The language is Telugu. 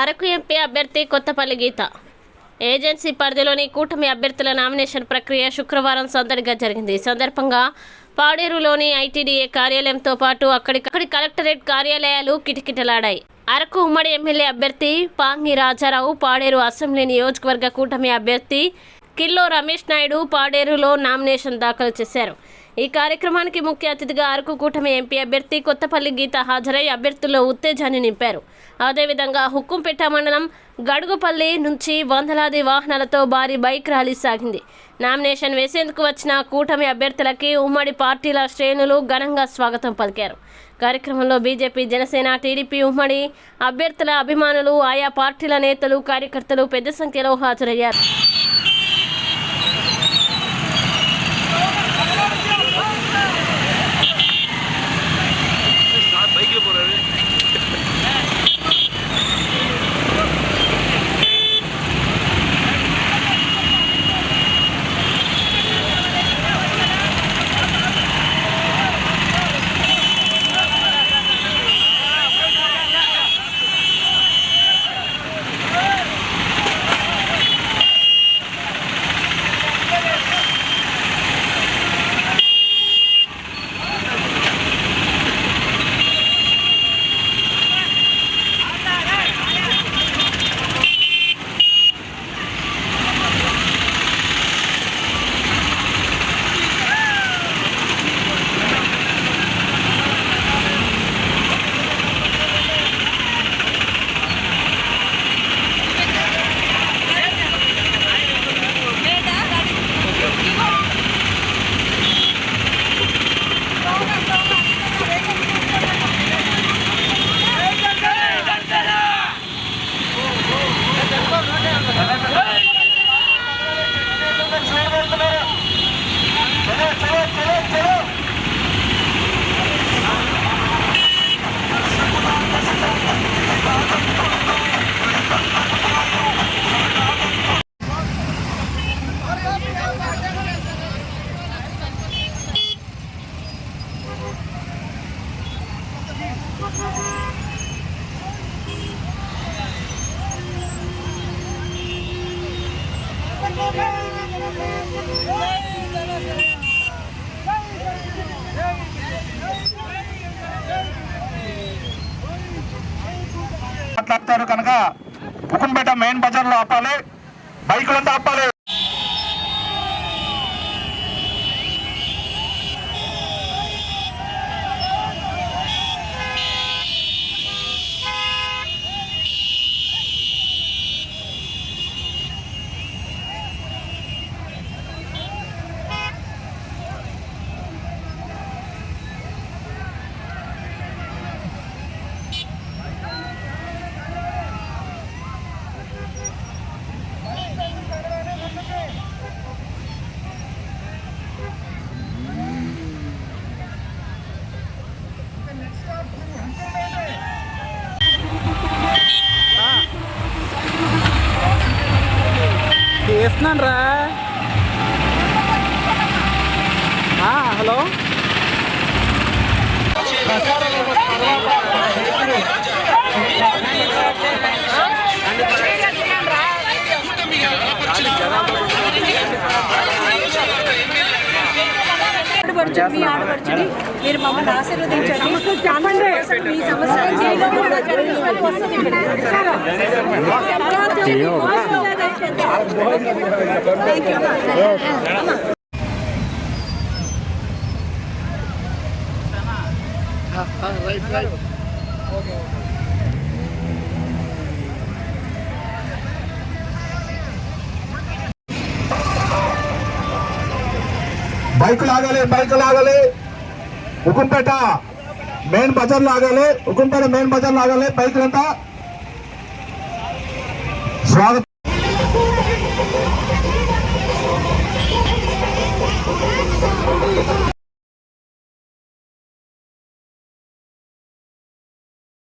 అరకు ఎంపీ అభ్యర్థి కొత్తపల్లి గీత ఏజెన్సీ పరిధిలోని కూటమి అభ్యర్థుల నామినేషన్ ప్రక్రియ శుక్రవారం సందడిగా జరిగింది. ఈ సందర్భంగా పాడేరులోని ఐటీడీఏ కార్యాలయంతో పాటు అక్కడి కలెక్టరేట్ కార్యాలయాలు కిటకిటలాడాయి. అరకు ఉమ్మడి ఎమ్మెల్యే అభ్యర్థి పాంగి రాజారావు, పాడేరు అసెంబ్లీ నియోజకవర్గ కూటమి అభ్యర్థి కిల్లో రమేష్ నాయుడు పాడేరులో నామినేషన్ దాఖలు చేశారు. ఈ కార్యక్రమానికి ముఖ్య అతిథిగా అరకు కూటమి ఎంపీ అభ్యర్థి కొత్తపల్లి గీత హాజరై అభ్యర్థుల్లో ఉత్తేజాన్ని నింపారు. అదేవిధంగా హుక్కుంపేట మండలం గడుగుపల్లి నుంచి వందలాది వాహనాలతో భారీ బైక్ ర్యాలీ సాగింది. నామినేషన్ వేసేందుకు వచ్చిన కూటమి అభ్యర్థులకి ఉమ్మడి పార్టీల శ్రేణులు ఘనంగా స్వాగతం పలికారు. కార్యక్రమంలో బీజేపీ, జనసేన, టీడీపీ ఉమ్మడి అభ్యర్థుల అభిమానులు, ఆయా పార్టీల నేతలు, కార్యకర్తలు పెద్ద సంఖ్యలో హాజరయ్యారు. మాట్లాడతారు కనుక హుకుంపేట మెయిన్ బజార్ లో ఆపాలి, బైకులంతా ఆపాలి. చేస్తున్నాను రా. హలో, మీ ఆడపడుచుని మీరు మమ్మల్ని ఆశీర్వదించండి. మీ సమస్య బైక్ లాగాలి, హుకుంపేట మెయిన్ బజార్ లాగాలి, బైకులంతా స్వాగతం.